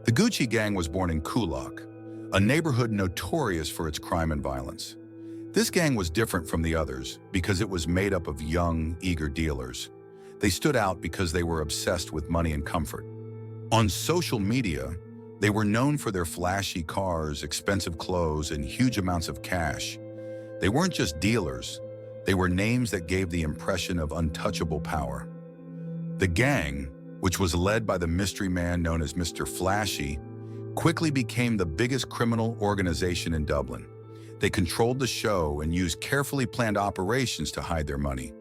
The Gucci Gang was born in Kulak, a neighborhood notorious for its crime and violence. This gang was different from the others because it was made up of young, eager dealers. They stood out because they were obsessed with money and comfort. On social media, they were known for their flashy cars, expensive clothes, and huge amounts of cash. They weren't just dealers, they were names that gave the impression of untouchable power. The gang, which was led by the mystery man known as Mr. Flashy, quickly became the biggest criminal organization in Dublin. They controlled the show and used carefully planned operations to hide their money.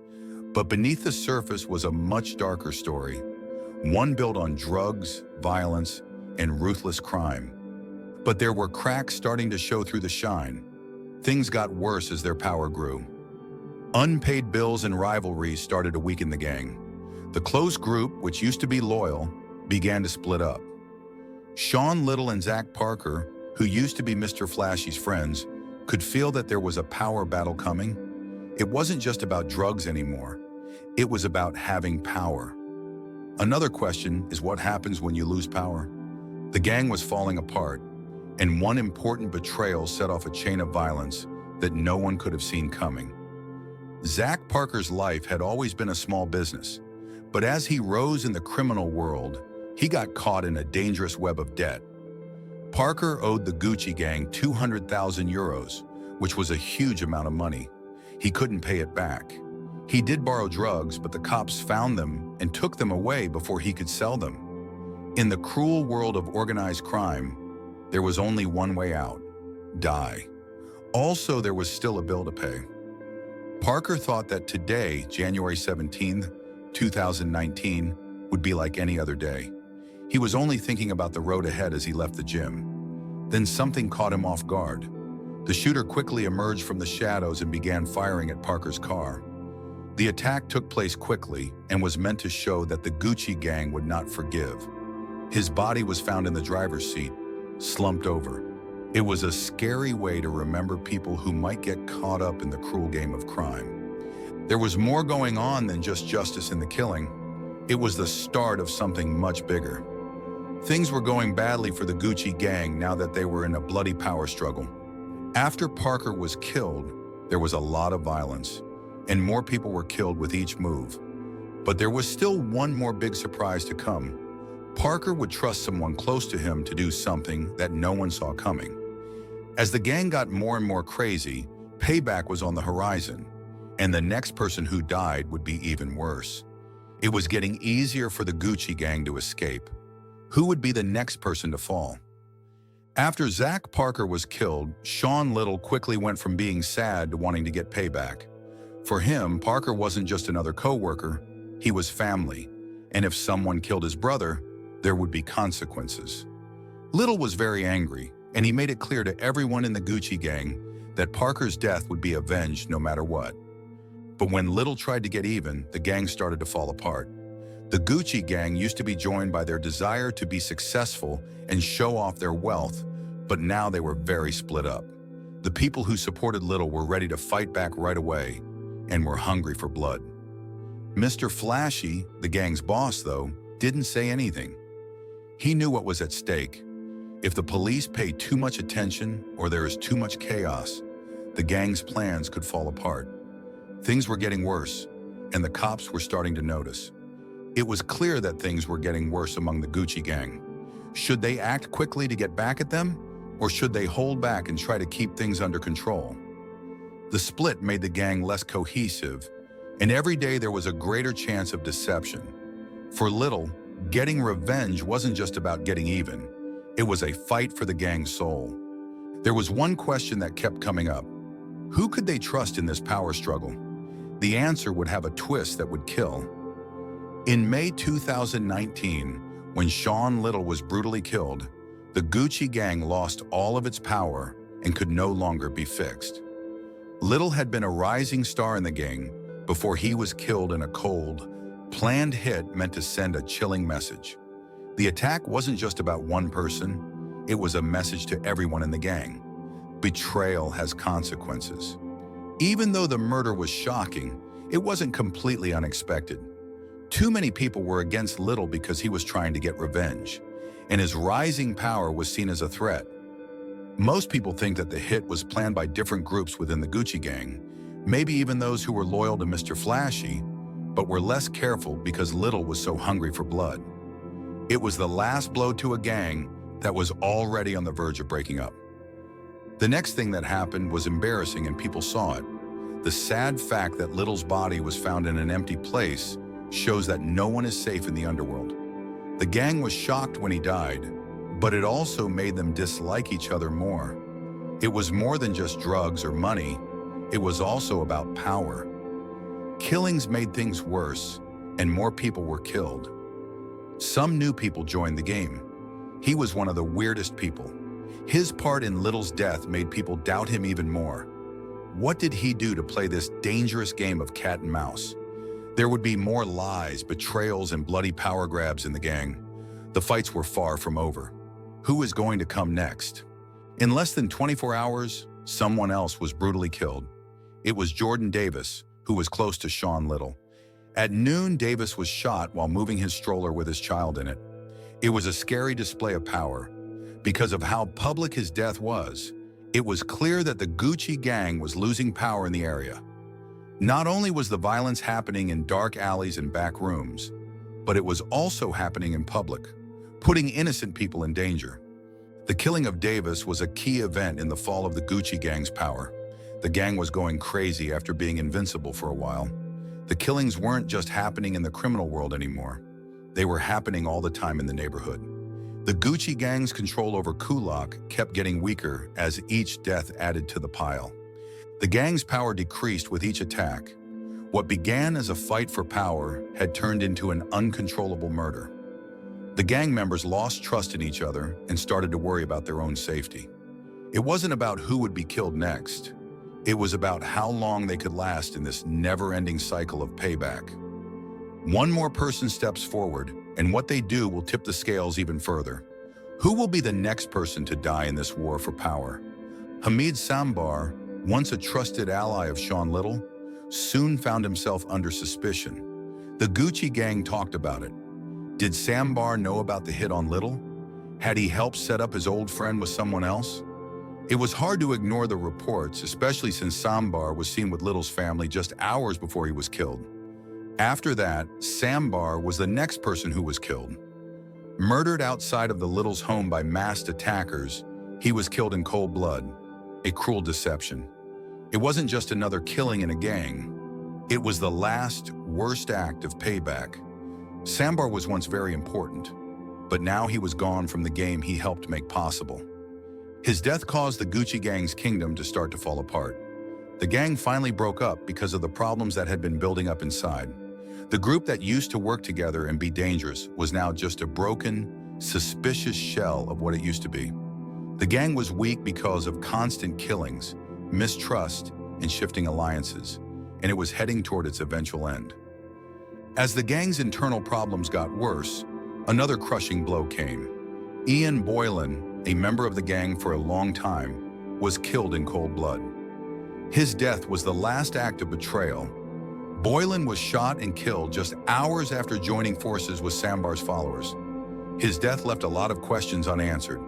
But beneath the surface was a much darker story, one built on drugs, violence, and ruthless crime. But there were cracks starting to show through the shine. Things got worse as their power grew. Unpaid bills and rivalries started to weaken the gang. The close group, which used to be loyal, began to split up. Sean Little and Zach Parker, who used to be Mr. Flashy's friends, could feel that there was a power battle coming. It wasn't just about drugs anymore. It was about having power. Another question is what happens when you lose power? The gang was falling apart, and one important betrayal set off a chain of violence that no one could have seen coming. Zach Parker's life had always been a small business, but as he rose in the criminal world, he got caught in a dangerous web of debt. Parker owed the Gucci gang 200,000 euros, which was a huge amount of money. He couldn't pay it back. He did borrow drugs, but the cops found them and took them away before he could sell them. In the cruel world of organized crime, there was only one way out: die. Also, there was still a bill to pay. Parker thought that today, January 17th, 2019, would be like any other day. He was only thinking about the road ahead as he left the gym. Then something caught him off guard. The shooter quickly emerged from the shadows and began firing at Parker's car. The attack took place quickly and was meant to show that the Gucci gang would not forgive. His body was found in the driver's seat, slumped over. It was a scary way to remember people who might get caught up in the cruel game of crime. There was more going on than just justice in the killing. It was the start of something much bigger. Things were going badly for the Gucci gang now that they were in a bloody power struggle. After Parker was killed, there was a lot of violence, and more people were killed with each move. But there was still one more big surprise to come. Parker would trust someone close to him to do something that no one saw coming. As the gang got more and more crazy, payback was on the horizon, and the next person who died would be even worse. It was getting easier for the Gucci gang to escape. Who would be the next person to fall? After Zach Parker was killed, Sean Little quickly went from being sad to wanting to get payback. For him, Parker wasn't just another co-worker, he was family, and if someone killed his brother, there would be consequences. Little was very angry, and he made it clear to everyone in the Gucci gang that Parker's death would be avenged no matter what. But when Little tried to get even, the gang started to fall apart. The Gucci gang used to be joined by their desire to be successful and show off their wealth, but now they were very split up. The people who supported Little were ready to fight back right away and were hungry for blood. Mr. Flashy, the gang's boss, though, didn't say anything. He knew what was at stake. If the police pay too much attention or there is too much chaos, the gang's plans could fall apart. Things were getting worse, and the cops were starting to notice. It was clear that things were getting worse among the Gucci gang. Should they act quickly to get back at them, or should they hold back and try to keep things under control? The split made the gang less cohesive, and every day there was a greater chance of deception. For Little, getting revenge wasn't just about getting even. It was a fight for the gang's soul. There was one question that kept coming up. Who could they trust in this power struggle? The answer would have a twist that would kill. In May 2019, when Sean Little was brutally killed, the Gucci gang lost all of its power and could no longer be fixed. Little had been a rising star in the gang before he was killed in a cold, planned hit meant to send a chilling message. The attack wasn't just about one person, it was a message to everyone in the gang. Betrayal has consequences. Even though the murder was shocking, it wasn't completely unexpected. Too many people were against Little because he was trying to get revenge. and his rising power was seen as a threat. Most people think that the hit was planned by different groups within the Gucci gang, maybe even those who were loyal to Mr. Flashy, but were less careful because Little was so hungry for blood. It was the last blow to a gang that was already on the verge of breaking up. The next thing that happened was embarrassing and people saw it. The sad fact that Little's body was found in an empty place shows that no one is safe in the underworld. The gang was shocked when he died, but it also made them dislike each other more. It was more than just drugs or money, it was also about power. Killings made things worse, and more people were killed. Some new people joined the game. He was one of the weirdest people. His part in Little's death made people doubt him even more. What did he do to play this dangerous game of cat and mouse? There would be more lies, betrayals, and bloody power grabs in the gang. The fights were far from over. Who is going to come next? In less than 24 hours, someone else was brutally killed. It was Jordan Davis, who was close to Sean Little. At noon, Davis was shot while moving his stroller with his child in it. It was a scary display of power. Because of how public his death was, it was clear that the Gucci gang was losing power in the area. Not only was the violence happening in dark alleys and back rooms, but it was also happening in public, putting innocent people in danger. The killing of Davis was a key event in the fall of the Gucci gang's power. The gang was going crazy after being invincible for a while. The killings weren't just happening in the criminal world anymore. They were happening all the time in the neighborhood. The Gucci gang's control over Kulak kept getting weaker as each death added to the pile. The gang's power decreased with each attack. What began as a fight for power had turned into an uncontrollable murder. The gang members lost trust in each other and started to worry about their own safety. It wasn't about who would be killed next. It was about how long they could last in this never-ending cycle of payback. One more person steps forward, and what they do will tip the scales even further. Who will be the next person to die in this war for power? Hamid Sambar, once a trusted ally of Sean Little, soon found himself under suspicion. The Gucci gang talked about it. Did Sambar know about the hit on Little? Had he helped set up his old friend with someone else? It was hard to ignore the reports, especially since Sambar was seen with Little's family just hours before he was killed. After that, Sambar was the next person who was killed. Murdered outside of the Little's home by masked attackers, he was killed in cold blood. A cruel deception. It wasn't just another killing in a gang. It was the last, worst act of payback. Sambar was once very important, but now he was gone from the game he helped make possible. His death caused the Gucci gang's kingdom to start to fall apart. The gang finally broke up because of the problems that had been building up inside. The group that used to work together and be dangerous was now just a broken, suspicious shell of what it used to be. The gang was weak because of constant killings, mistrust, and shifting alliances, and it was heading toward its eventual end. As the gang's internal problems got worse, another crushing blow came. Ian Boylan, a member of the gang for a long time, was killed in cold blood. His death was the last act of betrayal. Boylan was shot and killed just hours after joining forces with Sambar's followers. His death left a lot of questions unanswered.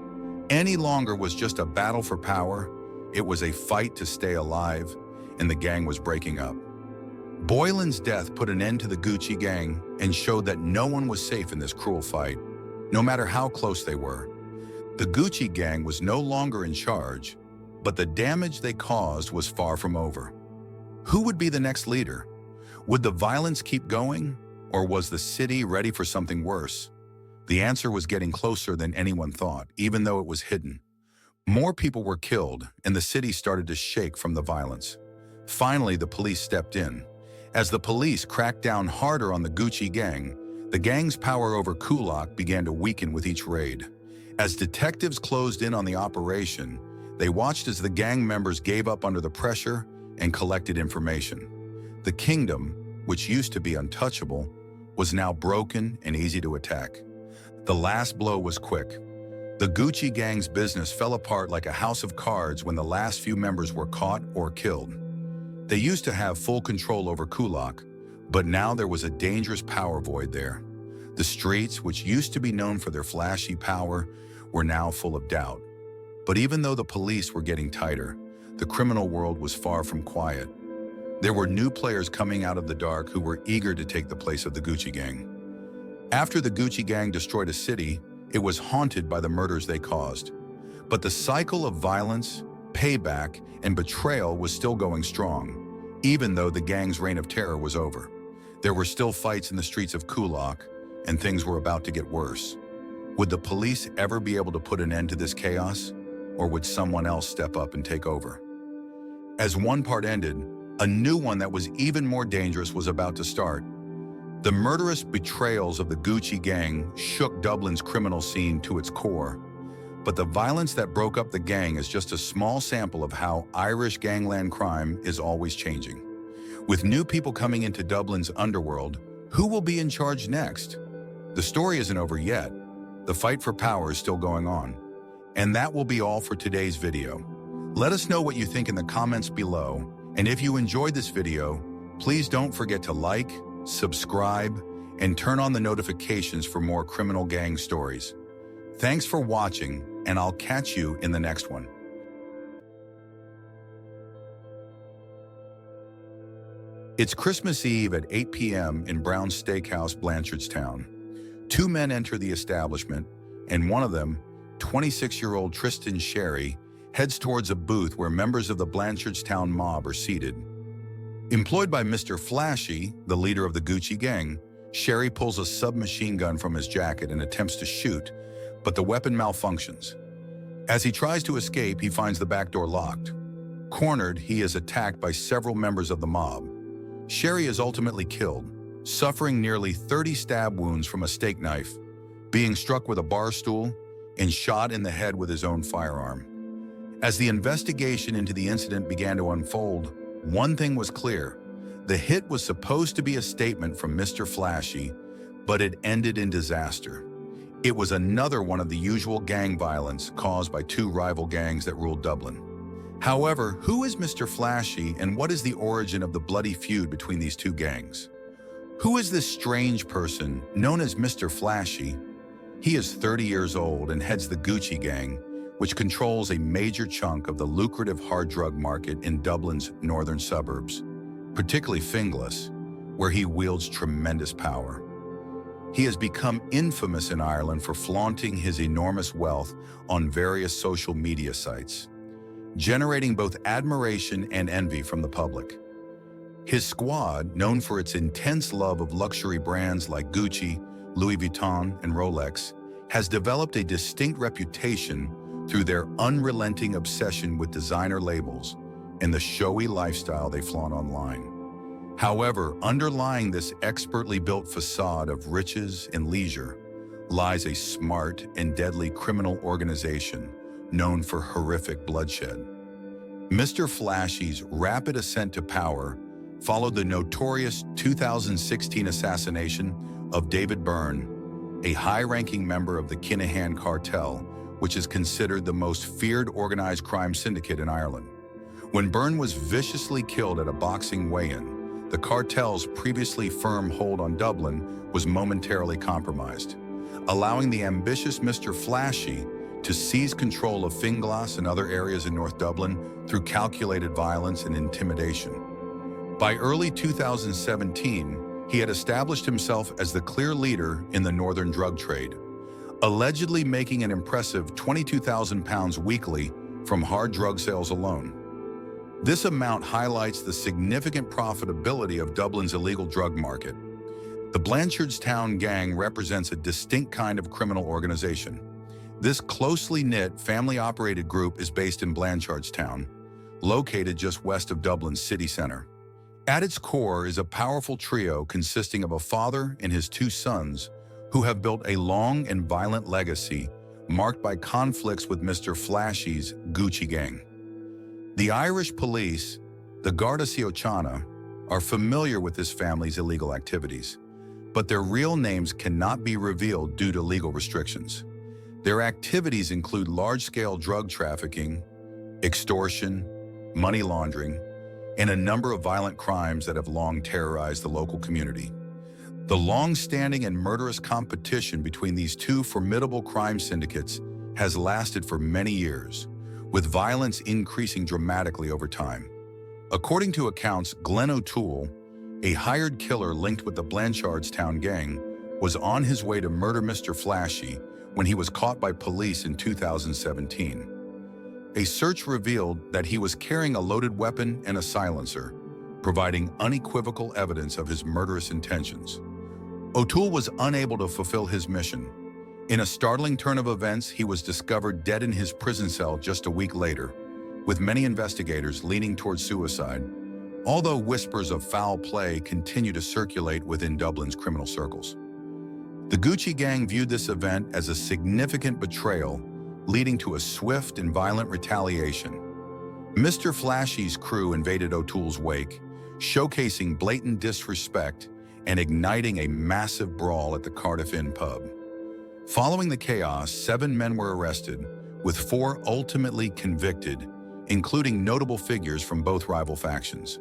Any longer was just a battle for power, it was a fight to stay alive, and the gang was breaking up. Boylan's death put an end to the Gucci gang and showed that no one was safe in this cruel fight, no matter how close they were. The Gucci gang was no longer in charge, but the damage they caused was far from over. Who would be the next leader? Would the violence keep going, or was the city ready for something worse? The answer was getting closer than anyone thought, even though it was hidden. More people were killed, and the city started to shake from the violence. Finally, the police stepped in. As the police cracked down harder on the Gucci gang, the gang's power over Kulak began to weaken with each raid. As detectives closed in on the operation, they watched as the gang members gave up under the pressure and collected information. The kingdom, which used to be untouchable, was now broken and easy to attack. The last blow was quick. The Gucci gang's business fell apart like a house of cards when the last few members were caught or killed. They used to have full control over Kulak, but now there was a dangerous power void there. The streets, which used to be known for their flashy power, were now full of doubt. But even though the police were getting tighter, the criminal world was far from quiet. There were new players coming out of the dark who were eager to take the place of the Gucci Gang. After the Gucci Gang destroyed a city, it was haunted by the murders they caused. But the cycle of violence, payback, and betrayal was still going strong, even though the gang's reign of terror was over. There were still fights in the streets of Kulak, and things were about to get worse. Would the police ever be able to put an end to this chaos, or would someone else step up and take over? As one part ended, a new one that was even more dangerous was about to start. The murderous betrayals of the Gucci Gang shook Dublin's criminal scene to its core. But the violence that broke up the gang is just a small sample of how Irish gangland crime is always changing. With new people coming into Dublin's underworld, who will be in charge next? The story isn't over yet. The fight for power is still going on. And that will be all for today's video. Let us know what you think in the comments below. And if you enjoyed this video, please don't forget to like, subscribe, and turn on the notifications for more criminal gang stories. Thanks for watching, and I'll catch you in the next one. It's Christmas Eve at 8 p.m. in Brown's Steakhouse, Blanchardstown. Two men enter the establishment, and one of them, 26-year-old Tristan Sherry, heads towards a booth where members of the Blanchardstown mob are seated. Employed by Mr. Flashy, the leader of the Gucci Gang, Sherry pulls a submachine gun from his jacket and attempts to shoot, but the weapon malfunctions. As he tries to escape, he finds the back door locked. Cornered, he is attacked by several members of the mob. Sherry is ultimately killed, suffering nearly 30 stab wounds from a steak knife, being struck with a bar stool, and shot in the head with his own firearm. As the investigation into the incident began to unfold, one thing was clear. The hit was supposed to be a statement from Mr. Flashy, but it ended in disaster. It was another one of the usual gang violence caused by two rival gangs that ruled Dublin. However, who is Mr. Flashy, and what is the origin of the bloody feud between these two gangs? Who is this strange person known as Mr. Flashy? He is 30 years old and heads the Gucci Gang, which controls a major chunk of the lucrative hard drug market in Dublin's northern suburbs, particularly Finglas, where he wields tremendous power. He has become infamous in Ireland for flaunting his enormous wealth on various social media sites, generating both admiration and envy from the public. His squad, known for its intense love of luxury brands like Gucci, Louis Vuitton, and Rolex, has developed a distinct reputation through their unrelenting obsession with designer labels and the showy lifestyle they flaunt online. However, underlying this expertly built facade of riches and leisure lies a smart and deadly criminal organization known for horrific bloodshed. Mr. Flashy's rapid ascent to power followed the notorious 2016 assassination of David Byrne, a high-ranking member of the Kinahan cartel, which is considered the most feared organized crime syndicate in Ireland. When Byrne was viciously killed at a boxing weigh-in, the cartel's previously firm hold on Dublin was momentarily compromised, allowing the ambitious Mr. Flashy to seize control of Finglas and other areas in North Dublin through calculated violence and intimidation. By early 2017, he had established himself as the clear leader in the northern drug trade, allegedly making an impressive £22,000 weekly from hard drug sales alone. This amount highlights the significant profitability of Dublin's illegal drug market. The Blanchardstown Gang represents a distinct kind of criminal organization. This closely knit, family-operated group is based in Blanchardstown, located just west of Dublin's city center. At its core is a powerful trio consisting of a father and his two sons, who have built a long and violent legacy marked by conflicts with Mr. Flashy's Gucci Gang. The Irish police, the Garda Síochána, are familiar with this family's illegal activities, but their real names cannot be revealed due to legal restrictions. Their activities include large-scale drug trafficking, extortion, money laundering, and a number of violent crimes that have long terrorized the local community. The long-standing and murderous competition between these two formidable crime syndicates has lasted for many years, with violence increasing dramatically over time. According to accounts, Glenn O'Toole, a hired killer linked with the Blanchardstown gang, was on his way to murder Mr. Flashy when he was caught by police in 2017. A search revealed that he was carrying a loaded weapon and a silencer, providing unequivocal evidence of his murderous intentions. O'Toole was unable to fulfill his mission. In a startling turn of events, he was discovered dead in his prison cell just a week later, with many investigators leaning towards suicide, although whispers of foul play continue to circulate within Dublin's criminal circles. The Gucci gang viewed this event as a significant betrayal, leading to a swift and violent retaliation. Mr. Flashy's crew invaded O'Toole's wake, showcasing blatant disrespect and igniting a massive brawl at the Cardiff Inn pub. Following the chaos, 7 men were arrested, with 4 ultimately convicted, including notable figures from both rival factions.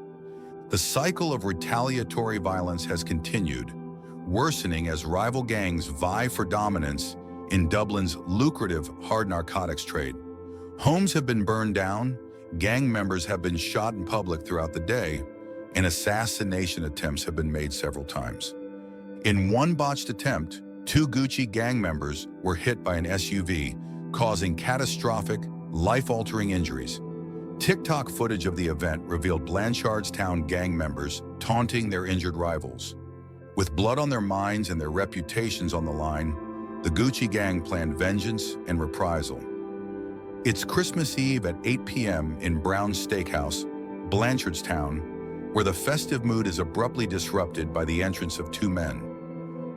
The cycle of retaliatory violence has continued, worsening as rival gangs vie for dominance in Dublin's lucrative hard narcotics trade. Homes have been burned down, gang members have been shot in public throughout the day, and assassination attempts have been made several times. In one botched attempt, 2 Gucci gang members were hit by an SUV, causing catastrophic, life-altering injuries. TikTok footage of the event revealed Blanchardstown gang members taunting their injured rivals. With blood on their minds and their reputations on the line, the Gucci gang planned vengeance and reprisal. It's Christmas Eve at 8 p.m. in Brown's Steakhouse, Blanchardstown, where the festive mood is abruptly disrupted by the entrance of 2 men.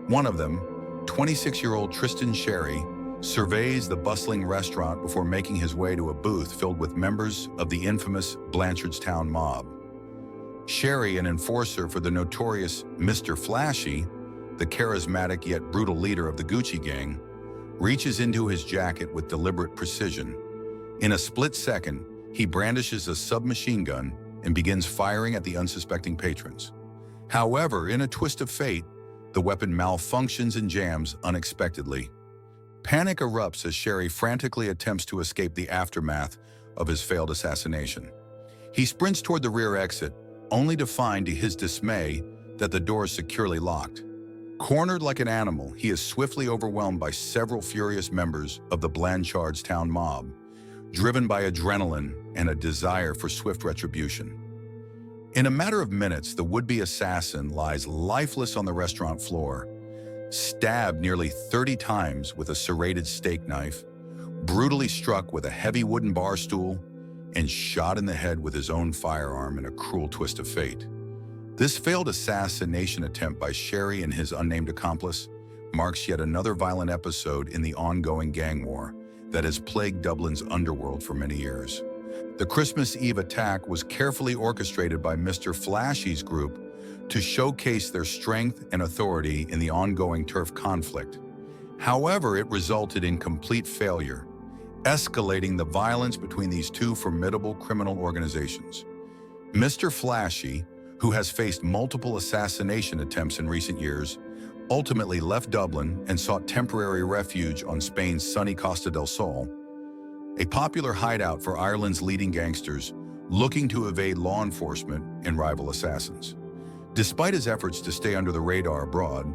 One of them, 26-year-old Tristan Sherry, surveys the bustling restaurant before making his way to a booth filled with members of the infamous Blanchardstown mob. Sherry, an enforcer for the notorious Mr. Flashy, the charismatic yet brutal leader of the Gucci gang, reaches into his jacket with deliberate precision. In a split second, he brandishes a submachine gun and begins firing at the unsuspecting patrons. However, in a twist of fate, the weapon malfunctions and jams unexpectedly. Panic erupts as Sherry frantically attempts to escape the aftermath of his failed assassination. He sprints toward the rear exit, only to find, to his dismay, that the door is securely locked. Cornered like an animal, he is swiftly overwhelmed by several furious members of the Blanchardstown mob, driven by adrenaline and a desire for swift retribution. In a matter of minutes, the would-be assassin lies lifeless on the restaurant floor, stabbed nearly 30 times with a serrated steak knife, brutally struck with a heavy wooden bar stool, and shot in the head with his own firearm in a cruel twist of fate. This failed assassination attempt by Sherry and his unnamed accomplice marks yet another violent episode in the ongoing gang war that has plagued Dublin's underworld for many years. The Christmas Eve attack was carefully orchestrated by Mr. Flashy's group to showcase their strength and authority in the ongoing turf conflict. However, it resulted in complete failure, escalating the violence between these two formidable criminal organizations. Mr. Flashy, who has faced multiple assassination attempts in recent years, ultimately left Dublin and sought temporary refuge on Spain's sunny Costa del Sol, a popular hideout for Ireland's leading gangsters looking to evade law enforcement and rival assassins. Despite his efforts to stay under the radar abroad,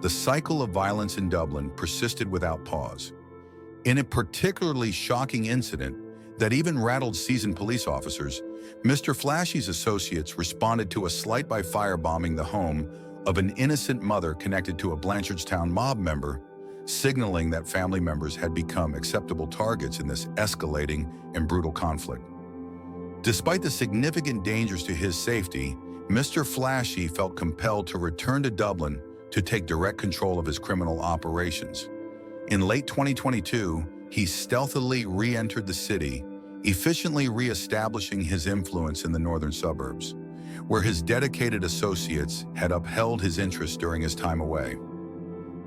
the cycle of violence in Dublin persisted without pause. In a particularly shocking incident that even rattled seasoned police officers, Mr. Flashy's associates responded to a slight by firebombing the home of an innocent mother connected to a Blanchardstown mob member, signaling that family members had become acceptable targets in this escalating and brutal conflict. Despite the significant dangers to his safety, Mr. Flashy felt compelled to return to Dublin to take direct control of his criminal operations. In late 2022, he stealthily re-entered the city, efficiently re-establishing his influence in the northern suburbs, where his dedicated associates had upheld his interests during his time away.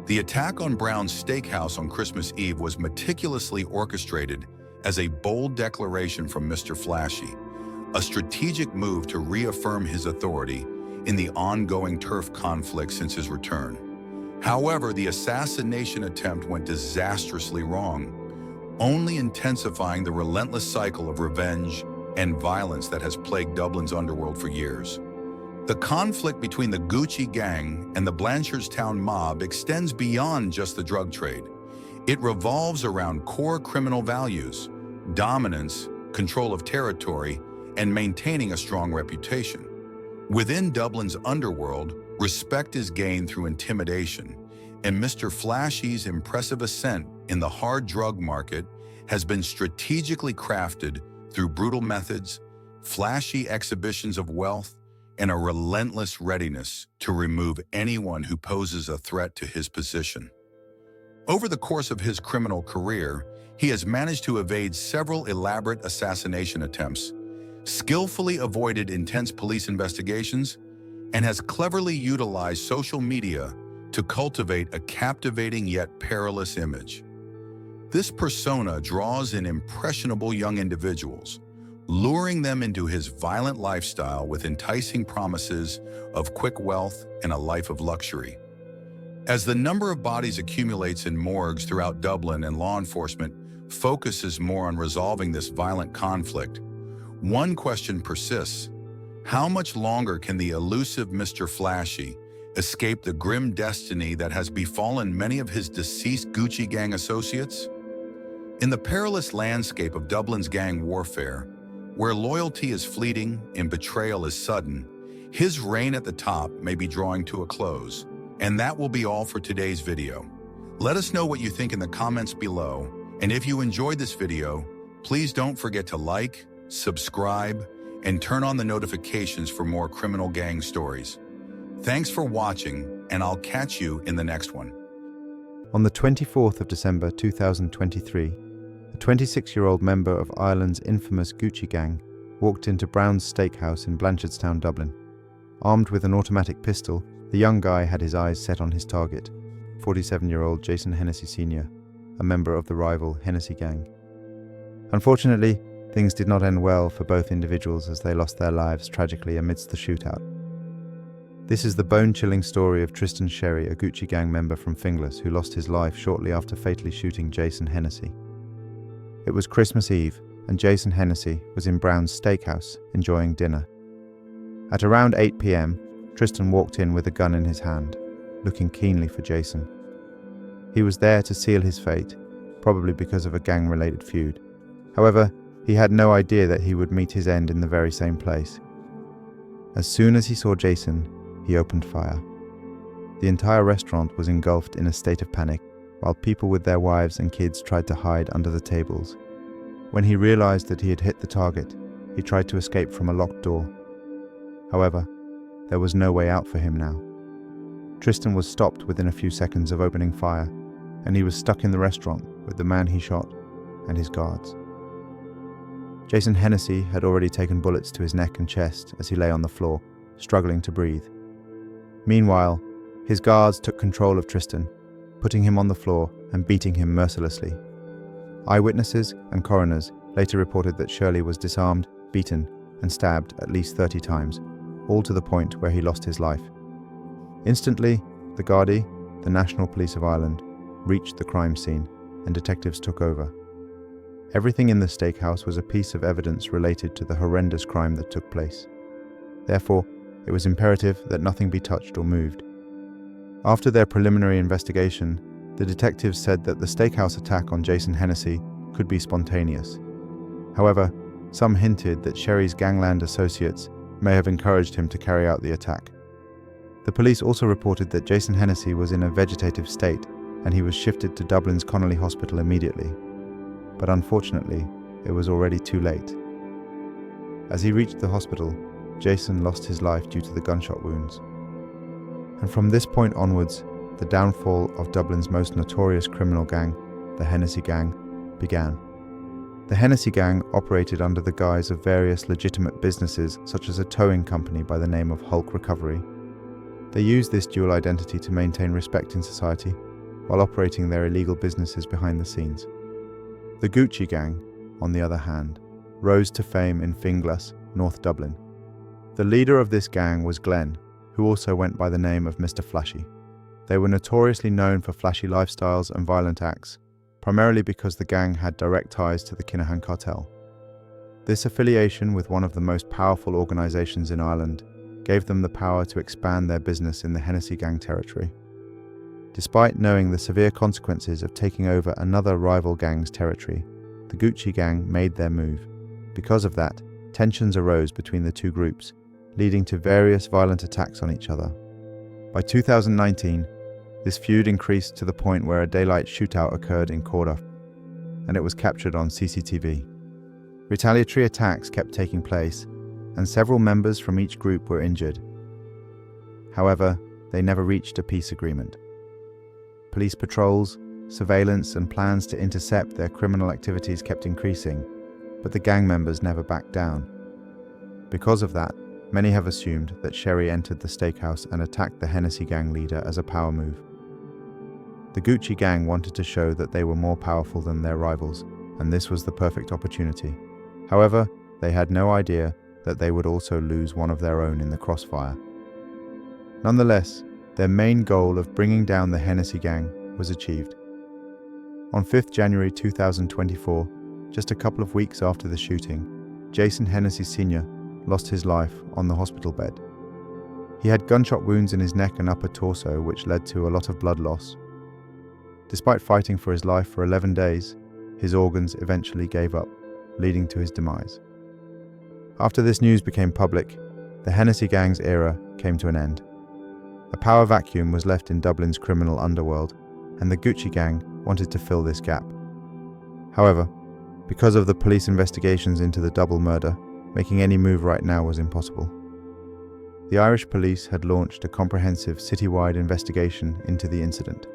The attack on Brown's Steakhouse on Christmas Eve was meticulously orchestrated as a bold declaration from Mr. Flashy, a strategic move to reaffirm his authority in the ongoing turf conflict since his return. However, the assassination attempt went disastrously wrong, only intensifying the relentless cycle of revenge and violence that has plagued Dublin's underworld for years. The conflict between the Gucci gang and the Blanchardstown mob extends beyond just the drug trade. It revolves around core criminal values, dominance, control of territory, and maintaining a strong reputation. Within Dublin's underworld, respect is gained through intimidation, and Mr. Flashy's impressive ascent in the hard drug market has been strategically crafted through brutal methods, flashy exhibitions of wealth, and a relentless readiness to remove anyone who poses a threat to his position. Over the course of his criminal career, he has managed to evade several elaborate assassination attempts, skillfully avoided intense police investigations, and has cleverly utilized social media to cultivate a captivating yet perilous image. This persona draws in impressionable young individuals, luring them into his violent lifestyle with enticing promises of quick wealth and a life of luxury. As the number of bodies accumulates in morgues throughout Dublin and law enforcement focuses more on resolving this violent conflict, one question persists: how much longer can the elusive Mr. Flashy escape the grim destiny that has befallen many of his deceased Gucci gang associates? In the perilous landscape of Dublin's gang warfare, where loyalty is fleeting and betrayal is sudden, his reign at the top may be drawing to a close. And that will be all for today's video. Let us know what you think in the comments below, and if you enjoyed this video, please don't forget to like, subscribe, and turn on the notifications for more criminal gang stories. Thanks for watching, and I'll catch you in the next one. On the 24th of December 2023, a 26-year-old member of Ireland's infamous Gucci gang walked into Brown's Steakhouse in Blanchardstown, Dublin. Armed with an automatic pistol, the young guy had his eyes set on his target, 47-year-old Jason Hennessy Sr., a member of the rival Hennessy gang. Unfortunately, things did not end well for both individuals as they lost their lives tragically amidst the shootout. This is the bone-chilling story of Tristan Sherry, a Gucci gang member from Finglas who lost his life shortly after fatally shooting Jason Hennessy. It was Christmas Eve, and Jason Hennessy was in Brown's Steakhouse enjoying dinner. At around 8 p.m, Tristan walked in with a gun in his hand, looking keenly for Jason. He was there to seal his fate, probably because of a gang-related feud. However, he had no idea that he would meet his end in the very same place. As soon as he saw Jason, he opened fire. The entire restaurant was engulfed in a state of panic, while people with their wives and kids tried to hide under the tables. When he realized that he had hit the target, he tried to escape from a locked door. However, there was no way out for him now. Tristan was stopped within a few seconds of opening fire, and he was stuck in the restaurant with the man he shot and his guards. Jason Hennessy had already taken bullets to his neck and chest as he lay on the floor, struggling to breathe. Meanwhile, his guards took control of Tristan, putting him on the floor and beating him mercilessly. Eyewitnesses and coroners later reported that Shirley was disarmed, beaten, and stabbed at least 30 times, all to the point where he lost his life. Instantly, the Gardaí, the National Police of Ireland, reached the crime scene, and detectives took over. Everything in the steakhouse was a piece of evidence related to the horrendous crime that took place. Therefore, it was imperative that nothing be touched or moved. After their preliminary investigation, the detectives said that the steakhouse attack on Jason Hennessy could be spontaneous. However, some hinted that Sherry's gangland associates may have encouraged him to carry out the attack. The police also reported that Jason Hennessy was in a vegetative state and he was shifted to Dublin's Connolly Hospital immediately. But unfortunately, it was already too late. As he reached the hospital, Jason lost his life due to the gunshot wounds. And from this point onwards, the downfall of Dublin's most notorious criminal gang, the Hennessy Gang, began. The Hennessy Gang operated under the guise of various legitimate businesses such as a towing company by the name of Hulk Recovery. They used this dual identity to maintain respect in society while operating their illegal businesses behind the scenes. The Gucci Gang, on the other hand, rose to fame in Finglas, North Dublin. The leader of this gang was Glenn, who also went by the name of Mr. Flashy. They were notoriously known for flashy lifestyles and violent acts, primarily because the gang had direct ties to the Kinahan cartel. This affiliation with one of the most powerful organizations in Ireland gave them the power to expand their business in the Hennessy gang territory. Despite knowing the severe consequences of taking over another rival gang's territory, the Gucci gang made their move. Because of that, tensions arose between the two groups, leading to various violent attacks on each other. By 2019, this feud increased to the point where a daylight shootout occurred in Cordoba, and it was captured on CCTV. Retaliatory attacks kept taking place, and several members from each group were injured. However, they never reached a peace agreement. Police patrols, surveillance, and plans to intercept their criminal activities kept increasing, but the gang members never backed down. Because of that, many have assumed that Sherry entered the steakhouse and attacked the Hennessy gang leader as a power move. The Gucci gang wanted to show that they were more powerful than their rivals, and this was the perfect opportunity. However, they had no idea that they would also lose one of their own in the crossfire. Nonetheless, their main goal of bringing down the Hennessy gang was achieved. On 5th January 2024, just a couple of weeks after the shooting, Jason Hennessy Sr. lost his life on the hospital bed. He had gunshot wounds in his neck and upper torso, which led to a lot of blood loss. Despite fighting for his life for 11 days, his organs eventually gave up, leading to his demise. After this news became public, the Hennessy gang's era came to an end. A power vacuum was left in Dublin's criminal underworld, and the Gucci gang wanted to fill this gap. However, because of the police investigations into the double murder, making any move right now was impossible. The Irish police had launched a comprehensive citywide investigation into the incident.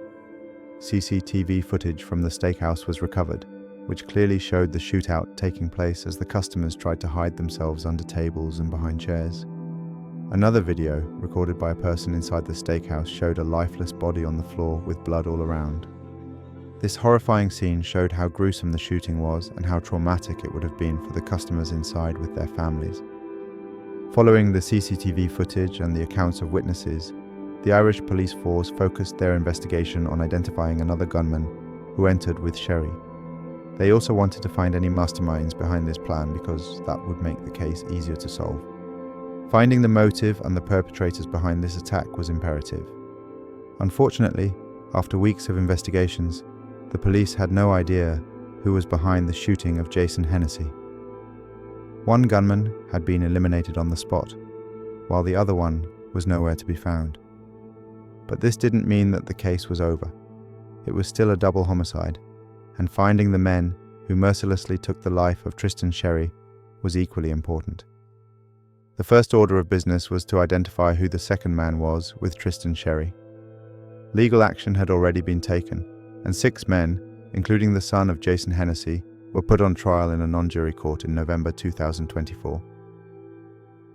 CCTV footage from the steakhouse was recovered, which clearly showed the shootout taking place as the customers tried to hide themselves under tables and behind chairs. Another video, recorded by a person inside the steakhouse, showed a lifeless body on the floor with blood all around. This horrifying scene showed how gruesome the shooting was and how traumatic it would have been for the customers inside with their families. Following the CCTV footage and the accounts of witnesses, the Irish police force focused their investigation on identifying another gunman who entered with Sherry. They also wanted to find any masterminds behind this plan because that would make the case easier to solve. Finding the motive and the perpetrators behind this attack was imperative. Unfortunately, after weeks of investigations, the police had no idea who was behind the shooting of Jason Hennessy. One gunman had been eliminated on the spot, while the other one was nowhere to be found. But this didn't mean that the case was over. It was still a double homicide, and finding the men who mercilessly took the life of Tristan Sherry was equally important. The first order of business was to identify who the second man was with Tristan Sherry. Legal action had already been taken, and 6 men, including the son of Jason Hennessy, were put on trial in a non-jury court in November 2024.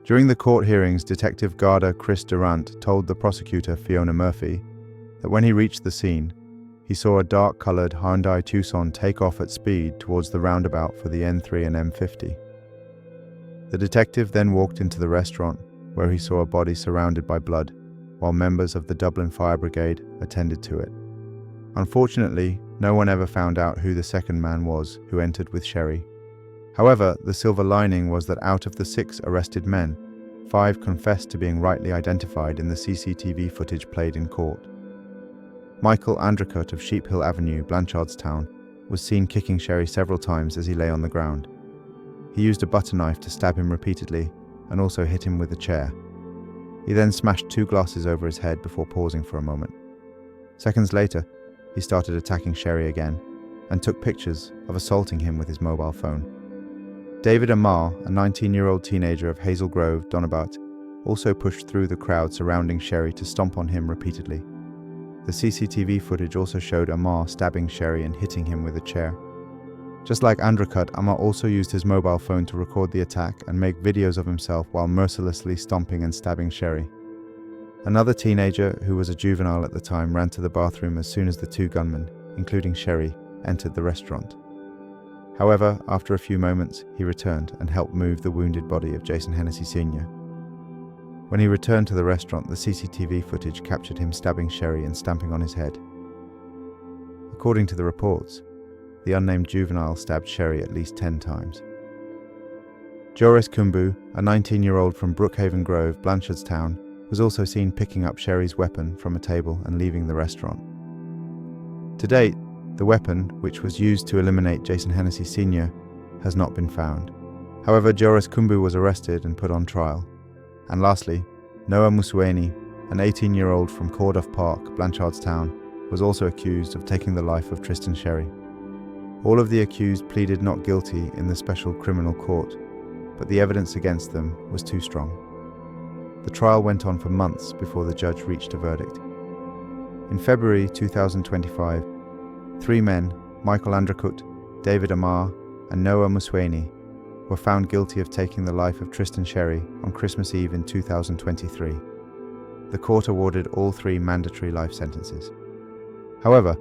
During the court hearings, Detective Garda Chris Durant told the prosecutor Fiona Murphy that when he reached the scene, he saw a dark-coloured Hyundai Tucson take off at speed towards the roundabout for the N3 and M50. The detective then walked into the restaurant, where he saw a body surrounded by blood, while members of the Dublin Fire Brigade attended to it. Unfortunately, no one ever found out who the second man was who entered with Sherry. However, the silver lining was that out of the 6 arrested men, 5 confessed to being rightly identified in the CCTV footage played in court. Michael Andricut of Sheep Hill Avenue, Blanchardstown, was seen kicking Sherry several times as he lay on the ground. He used a butter knife to stab him repeatedly and also hit him with a chair. He then smashed 2 glasses over his head before pausing for a moment. Seconds later, he started attacking Sherry again and took pictures of assaulting him with his mobile phone. David Amar, a 19-year-old teenager of Hazel Grove, Donabat, also pushed through the crowd surrounding Sherry to stomp on him repeatedly. The CCTV footage also showed Amar stabbing Sherry and hitting him with a chair. Just like Andricut, Amar also used his mobile phone to record the attack and make videos of himself while mercilessly stomping and stabbing Sherry. Another teenager, who was a juvenile at the time, ran to the bathroom as soon as the 2 gunmen, including Sherry, entered the restaurant. However, after a few moments, he returned and helped move the wounded body of Jason Hennessy Sr. When he returned to the restaurant, the CCTV footage captured him stabbing Sherry and stamping on his head. According to the reports, the unnamed juvenile stabbed Sherry at least 10 times. Joris Kumbu, a 19-year-old from Brookhaven Grove, Blanchardstown, was also seen picking up Sherry's weapon from a table and leaving the restaurant. To date, the weapon, which was used to eliminate Jason Hennessy Sr., has not been found. However, Joris Kumbu was arrested and put on trial. And lastly, Noah Musweni, an 18-year-old from Corduff Park, Blanchardstown, was also accused of taking the life of Tristan Sherry. All of the accused pleaded not guilty in the special criminal court, but the evidence against them was too strong. The trial went on for months before the judge reached a verdict. In February 2025, 3 men, Michael Andrakut, David Amar, and Noah Musweni, were found guilty of taking the life of Tristan Sherry on Christmas Eve in 2023. The court awarded all 3 mandatory life sentences. However,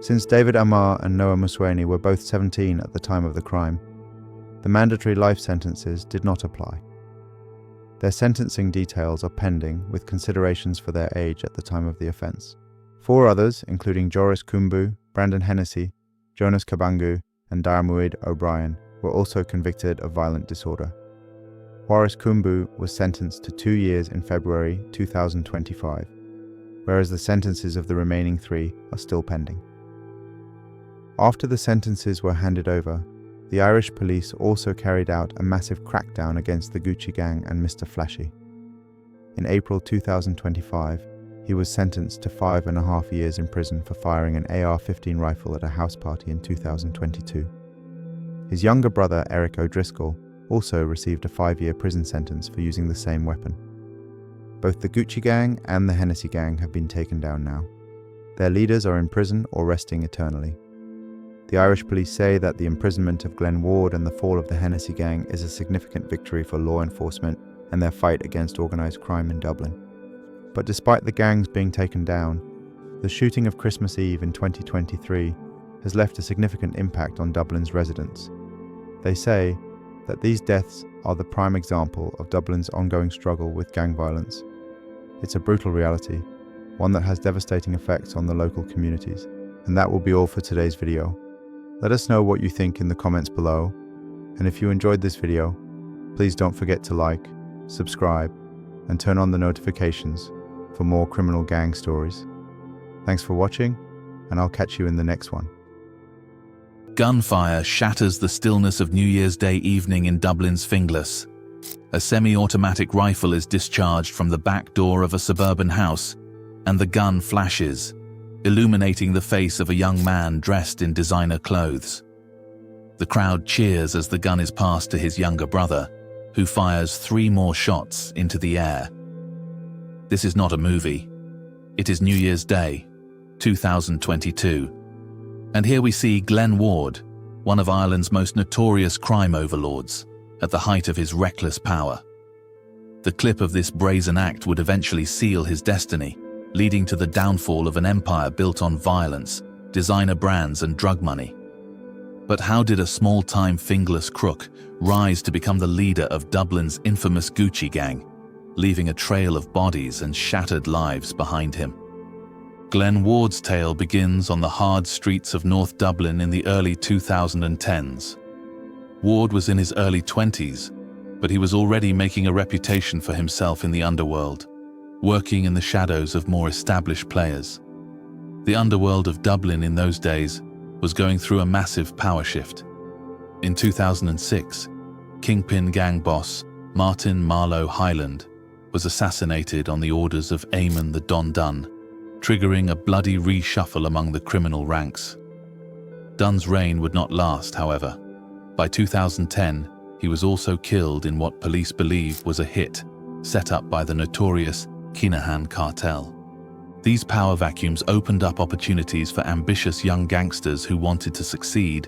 since David Amar and Noah Musweni were both 17 at the time of the crime, the mandatory life sentences did not apply. Their sentencing details are pending with considerations for their age at the time of the offence. 4 others, including Joris Kumbu, Brandon Hennessy, Jonas Kabangu, and Diarmuid O'Brien, were also convicted of violent disorder. Joris Kumbu was sentenced to 2 years in February 2025, whereas the sentences of the remaining 3 are still pending. After the sentences were handed over, the Irish police also carried out a massive crackdown against the Gucci Gang and Mr. Flashy. In April 2025, he was sentenced to 5.5 years in prison for firing an AR-15 rifle at a house party in 2022. His younger brother, Eric O'Driscoll, also received a 5-year prison sentence for using the same weapon. Both the Gucci Gang and the Hennessy Gang have been taken down now. Their leaders are in prison or resting eternally. The Irish police say that the imprisonment of Glenn Ward and the fall of the Hennessy Gang is a significant victory for law enforcement and their fight against organised crime in Dublin. But despite the gangs being taken down, the shooting of Christmas Eve in 2023 has left a significant impact on Dublin's residents. They say that these deaths are the prime example of Dublin's ongoing struggle with gang violence. It's a brutal reality, one that has devastating effects on the local communities. And that will be all for today's video. Let us know what you think in the comments below, and if you enjoyed this video, please don't forget to like, subscribe, and turn on the notifications for more criminal gang stories. Thanks for watching, and I'll catch you in the next one. Gunfire shatters the stillness of New Year's Day evening in Dublin's Finglas. A semi-automatic rifle is discharged from the back door of a suburban house, and the gun flashes, illuminating the face of a young man dressed in designer clothes. The crowd cheers as the gun is passed to his younger brother, who fires 3 more shots into the air. This is not a movie. It is New Year's Day, 2022. And here we see Glenn Ward, one of Ireland's most notorious crime overlords, at the height of his reckless power. The clip of this brazen act would eventually seal his destiny, leading to the downfall of an empire built on violence, designer brands, and drug money. But how did a small-time Finglas crook rise to become the leader of Dublin's infamous Gucci Gang, leaving a trail of bodies and shattered lives behind him? Glenn Ward's tale begins on the hard streets of North Dublin in the early 2010s. Ward was in his early 20s, but he was already making a reputation for himself in the underworld, working in the shadows of more established players. The underworld of Dublin in those days was going through a massive power shift. In 2006, Kingpin gang boss Martin Marlowe Hyland was assassinated on the orders of Eamon the Don Dunn, triggering a bloody reshuffle among the criminal ranks. Dunn's reign would not last, however. By 2010, he was also killed in what police believe was a hit set up by the notorious Kinahan cartel. These power vacuums opened up opportunities for ambitious young gangsters who wanted to succeed,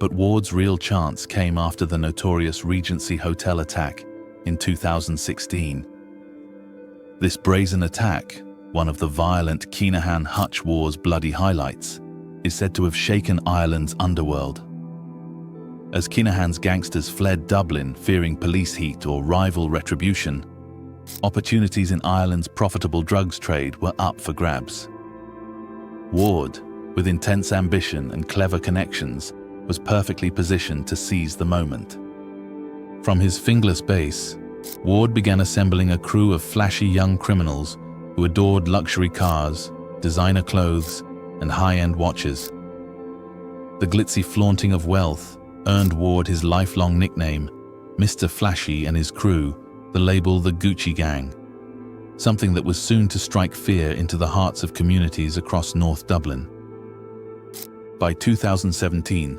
but Ward's real chance came after the notorious Regency Hotel attack in 2016. This brazen attack, one of the violent Kinahan Hutch War's bloody highlights, is said to have shaken Ireland's underworld. As Kinahan's gangsters fled Dublin fearing police heat or rival retribution, opportunities in Ireland's profitable drugs trade were up for grabs. Ward, with intense ambition and clever connections, was perfectly positioned to seize the moment. From his Finglas base, Ward began assembling a crew of flashy young criminals who adored luxury cars, designer clothes, and high-end watches. The glitzy flaunting of wealth earned Ward his lifelong nickname, Mr. Flashy, and his crew the label the Gucci Gang, something that was soon to strike fear into the hearts of communities across North Dublin. By 2017,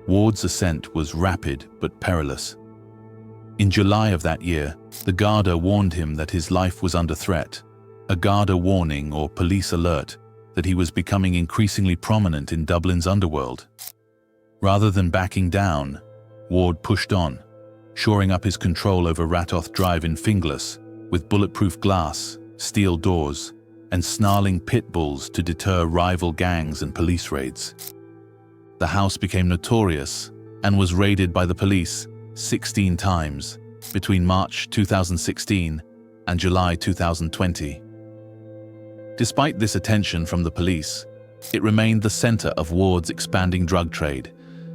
Ward's ascent was rapid but perilous. In July of that year, the Garda warned him that his life was under threat, a Garda warning or police alert that he was becoming increasingly prominent in Dublin's underworld. Rather than backing down, Ward pushed on, shoring up his control over Ratoth Drive in Finglas with bulletproof glass, steel doors, and snarling pit bulls to deter rival gangs and police raids. The house became notorious and was raided by the police 16 times between March 2016 and July 2020. Despite this attention from the police, it remained the center of Ward's expanding drug trade,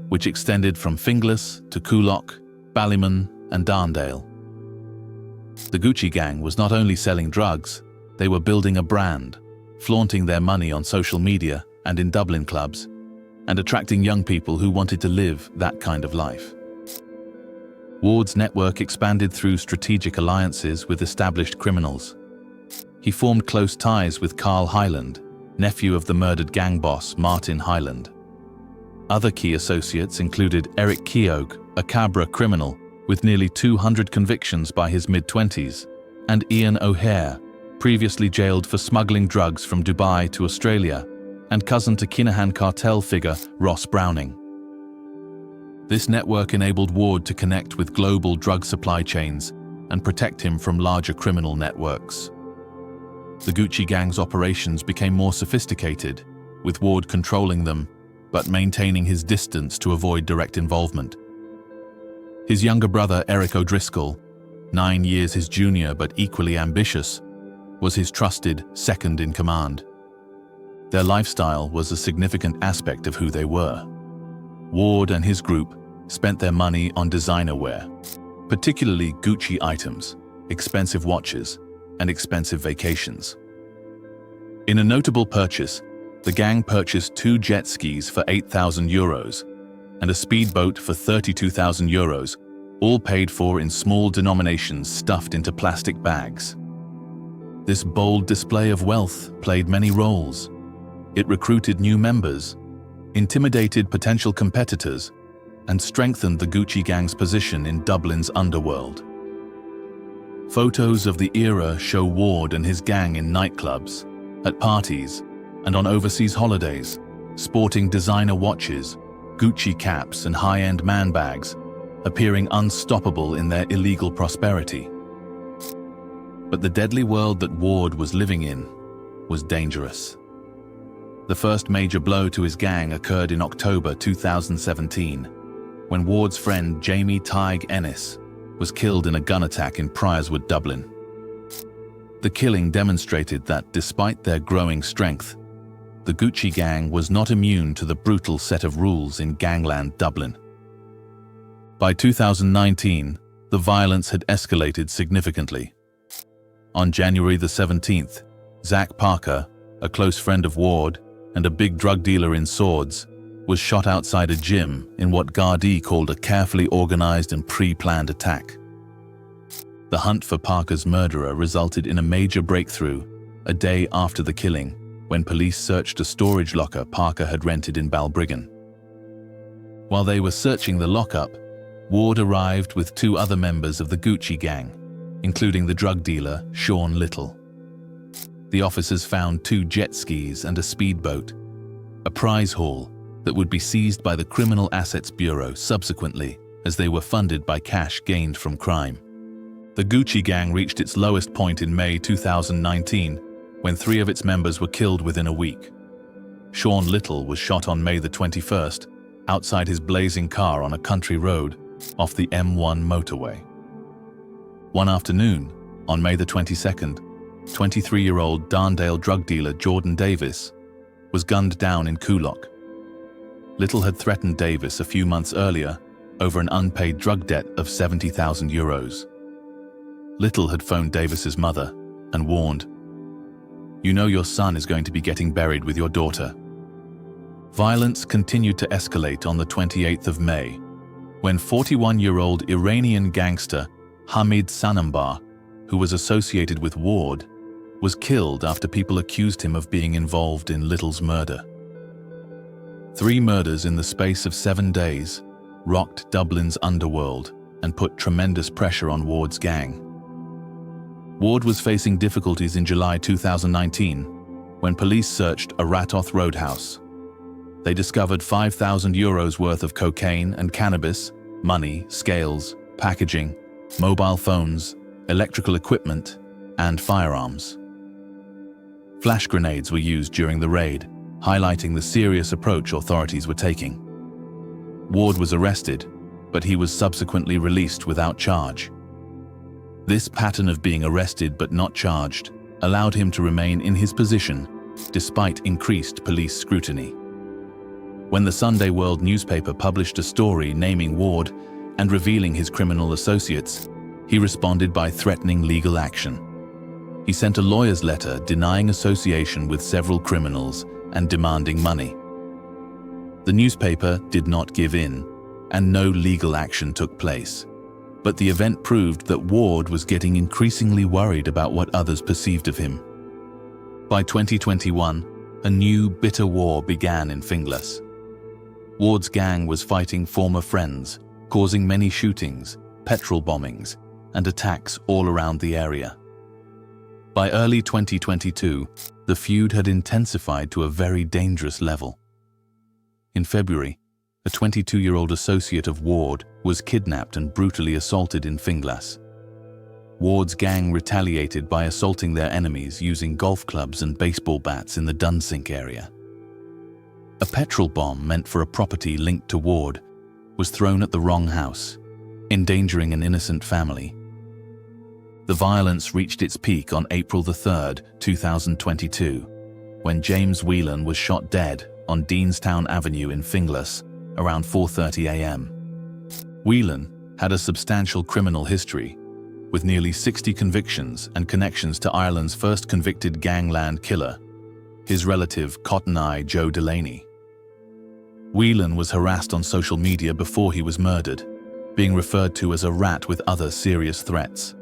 which extended from Finglas to Coolock, Ballymun, and Darndale. The Gucci Gang was not only selling drugs, they were building a brand, flaunting their money on social media and in Dublin clubs, and attracting young people who wanted to live that kind of life. Ward's network expanded through strategic alliances with established criminals. He formed close ties with Carl Hyland, nephew of the murdered gang boss Martin Hyland. Other key associates included Eric Keogh, a Cabra criminal with nearly 200 convictions by his mid-20s, and Ian O'Hare, previously jailed for smuggling drugs from Dubai to Australia, and cousin to Kinahan cartel figure Ross Browning. This network enabled Ward to connect with global drug supply chains and protect him from larger criminal networks. The Gucci Gang's operations became more sophisticated, with Ward controlling them, but maintaining his distance to avoid direct involvement. His younger brother, Eric O'Driscoll, 9 years his junior but equally ambitious, was his trusted second in command. Their lifestyle was a significant aspect of who they were. Ward and his group spent their money on designer wear, particularly Gucci items, expensive watches, and expensive vacations. In a notable purchase, the gang purchased 2 jet skis for €8,000 and a speedboat for €32,000, all paid for in small denominations stuffed into plastic bags. This bold display of wealth played many roles. It recruited new members, intimidated potential competitors, and strengthened the Gucci Gang's position in Dublin's underworld. Photos of the era show Ward and his gang in nightclubs, at parties, and on overseas holidays, sporting designer watches, Gucci caps, and high-end man bags, appearing unstoppable in their illegal prosperity. But the deadly world that Ward was living in was dangerous. The first major blow to his gang occurred in October 2017, when Ward's friend Jamie Tig Ennis was killed in a gun attack in Priorswood, Dublin. The killing demonstrated that, despite their growing strength, the Gucci Gang was not immune to the brutal set of rules in gangland Dublin. By 2019, the violence had escalated significantly. On January the 17th, Zach Parker, a close friend of Ward and a big drug dealer in Swords, was shot outside a gym in what Gardaí called a carefully organized and pre-planned attack. The hunt for Parker's murderer resulted in a major breakthrough a day after the killing, when police searched a storage locker Parker had rented in Balbriggan. While they were searching the lockup, Ward arrived with 2 other members of the Gucci Gang, including the drug dealer Sean Little. The officers found 2 jet skis and a speedboat, a prize haul that would be seized by the Criminal Assets Bureau subsequently, as they were funded by cash gained from crime. The Gucci Gang reached its lowest point in May 2019, when 3 of its members were killed within a week. Sean Little was shot on May the 21st, outside his blazing car on a country road off the M1 motorway. One afternoon, On May the 22nd, 23-year-old Darndale drug dealer Jordan Davis was gunned down in Coolock. Little had threatened Davis a few months earlier over an unpaid drug debt of €70,000. Little had phoned Davis's mother and warned, "You know your son is going to be getting buried with your daughter." Violence continued to escalate on the 28th of May, when 41-year-old Iranian gangster Hamid Sanambar, who was associated with Ward, was killed after people accused him of being involved in Little's murder. 3 murders in the space of 7 days rocked Dublin's underworld and put tremendous pressure on Ward's gang. Ward was facing difficulties in July 2019 when police searched a Ratoth roadhouse. They discovered €5,000 worth of cocaine and cannabis, money, scales, packaging, mobile phones, electrical equipment, and firearms. Flash grenades were used during the raid, highlighting the serious approach authorities were taking. Ward was arrested, but he was subsequently released without charge. This pattern of being arrested but not charged allowed him to remain in his position despite increased police scrutiny. When the Sunday World newspaper published a story naming Ward and revealing his criminal associates, he responded by threatening legal action. He sent a lawyer's letter denying association with several criminals and demanding money. The newspaper did not give in, and no legal action took place. But the event proved that Ward was getting increasingly worried about what others perceived of him. By 2021, a new bitter war began in Finglas. Ward's gang was fighting former friends, causing many shootings, petrol bombings, and attacks all around the area. By early 2022, the feud had intensified to a very dangerous level. In February, a 22-year-old associate of Ward was kidnapped and brutally assaulted in Finglas. Ward's gang retaliated by assaulting their enemies using golf clubs and baseball bats in the Dunsink area. A petrol bomb meant for a property linked to Ward was thrown at the wrong house, endangering an innocent family. The violence reached its peak on April 3, 2022, when James Whelan was shot dead on Deanstown Avenue in Finglas around 4:30 a.m. Whelan had a substantial criminal history, with nearly 60 convictions and connections to Ireland's first convicted gangland killer, his relative Cotton Eye Joe Delaney. Whelan was harassed on social media before he was murdered, being referred to as a rat with other serious threats.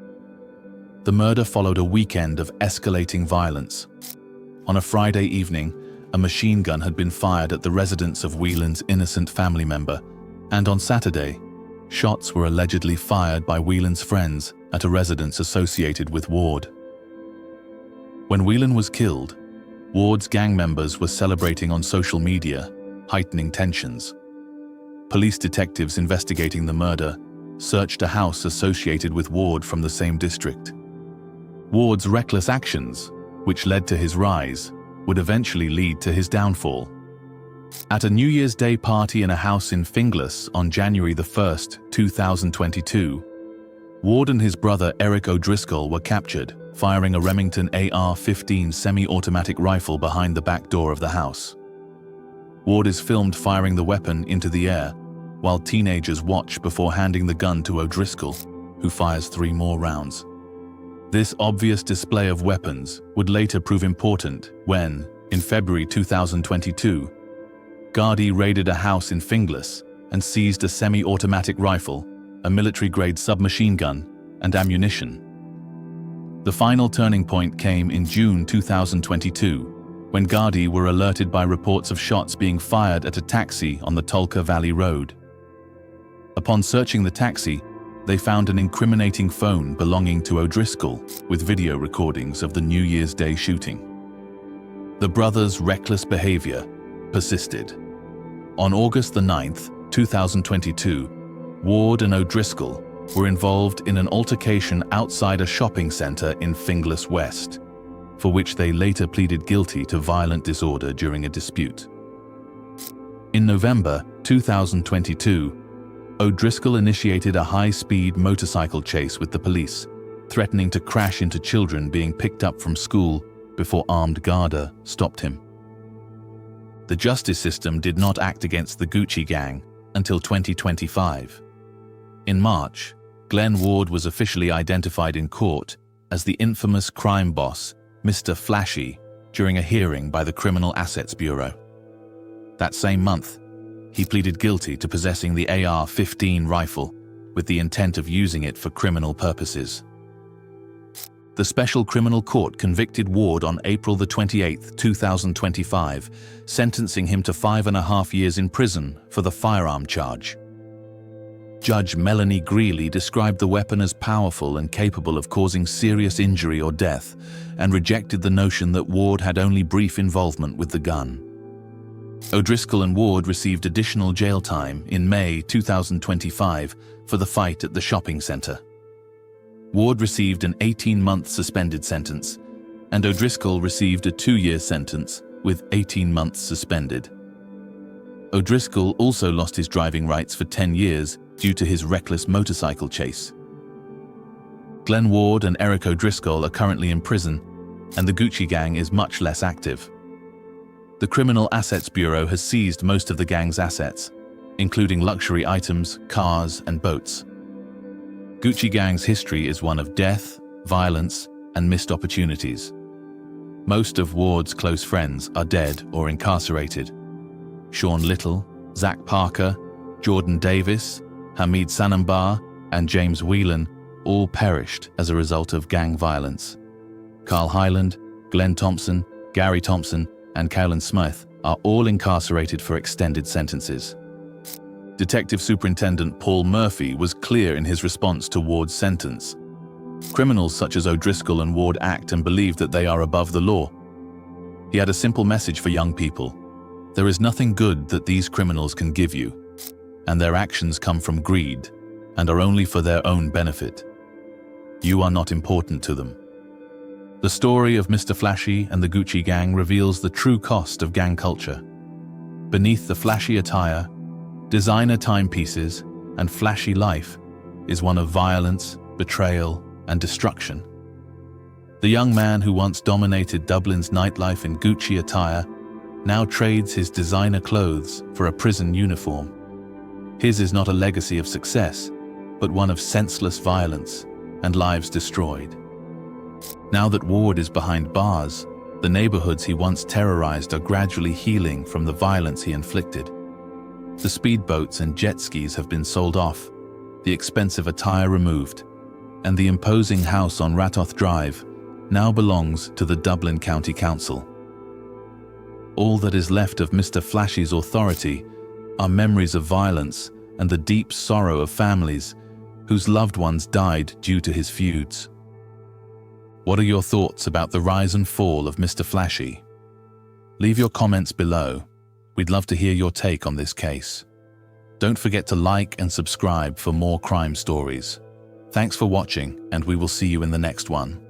The murder followed a weekend of escalating violence. On a Friday evening, a machine gun had been fired at the residence of Whelan's innocent family member, and on Saturday, shots were allegedly fired by Whelan's friends at a residence associated with Ward. When Whelan was killed, Ward's gang members were celebrating on social media, heightening tensions. Police detectives investigating the murder searched a house associated with Ward from the same district. Ward's reckless actions, which led to his rise, would eventually lead to his downfall. At a New Year's Day party in a house in Finglas on January 1, 2022, Ward and his brother Eric O'Driscoll were captured, firing a Remington AR-15 semi-automatic rifle behind the back door of the house. Ward is filmed firing the weapon into the air, while teenagers watch before handing the gun to O'Driscoll, who fires 3 more rounds. This obvious display of weapons would later prove important when, in February 2022, Gardaí raided a house in Finglas and seized a semi-automatic rifle, a military-grade submachine gun, and ammunition. The final turning point came in June 2022, when Gardaí were alerted by reports of shots being fired at a taxi on the Tulka Valley Road. Upon searching the taxi, they found an incriminating phone belonging to O'Driscoll with video recordings of the New Year's Day shooting. The brothers' reckless behavior persisted. On August 9, 2022, Ward and O'Driscoll were involved in an altercation outside a shopping center in Finglas West, for which they later pleaded guilty to violent disorder during a dispute. In November 2022, O'Driscoll initiated a high-speed motorcycle chase with the police, threatening to crash into children being picked up from school before armed guarda stopped him. The justice system did not act against the Gucci gang until 2025. In March, Glenn Ward was officially identified in court as the infamous crime boss, Mr. Flashy, during a hearing by the Criminal Assets Bureau. That same month, he pleaded guilty to possessing the AR-15 rifle with the intent of using it for criminal purposes. The Special Criminal Court convicted Ward on April 28, 2025, sentencing him to 5.5 years in prison for the firearm charge. Judge Melanie Greeley described the weapon as powerful and capable of causing serious injury or death, and rejected the notion that Ward had only brief involvement with the gun. O'Driscoll and Ward received additional jail time in May 2025 for the fight at the shopping center. Ward received an 18-month suspended sentence, and O'Driscoll received a 2-year sentence with 18 months suspended. O'Driscoll also lost his driving rights for 10 years due to his reckless motorcycle chase. Glenn Ward and Eric O'Driscoll are currently in prison, and the Gucci gang is much less active. The Criminal Assets Bureau has seized most of the gang's assets, including luxury items, cars, and boats. Gucci gang's history is one of death, violence, and missed opportunities. Most of Ward's close friends are dead or incarcerated. Sean Little, Zach Parker, Jordan Davis, Hamid Sanambar, and James Whelan all perished as a result of gang violence. Carl Hyland, Glenn Thompson, Gary Thompson, and Kalen Smith are all incarcerated for extended sentences. Detective Superintendent Paul Murphy was clear in his response to Ward's sentence. Criminals such as O'Driscoll and Ward act and believe that they are above the law. He had a simple message for young people. There is nothing good that these criminals can give you, and their actions come from greed and are only for their own benefit. You are not important to them. The story of Mr. Flashy and the Gucci gang reveals the true cost of gang culture. Beneath the flashy attire, designer timepieces, and flashy life is one of violence, betrayal, and destruction. The young man who once dominated Dublin's nightlife in Gucci attire now trades his designer clothes for a prison uniform. His is not a legacy of success, but one of senseless violence and lives destroyed. Now that Ward is behind bars, the neighborhoods he once terrorized are gradually healing from the violence he inflicted. The speedboats and jet skis have been sold off, the expensive attire removed, and the imposing house on Ratoth Drive now belongs to the Dublin County Council. All that is left of Mr. Flashy's authority are memories of violence and the deep sorrow of families whose loved ones died due to his feuds. What are your thoughts about the rise and fall of Mr. Flashy? Leave your comments below. We'd love to hear your take on this case. Don't forget to like and subscribe for more crime stories. Thanks for watching, and we will see you in the next one.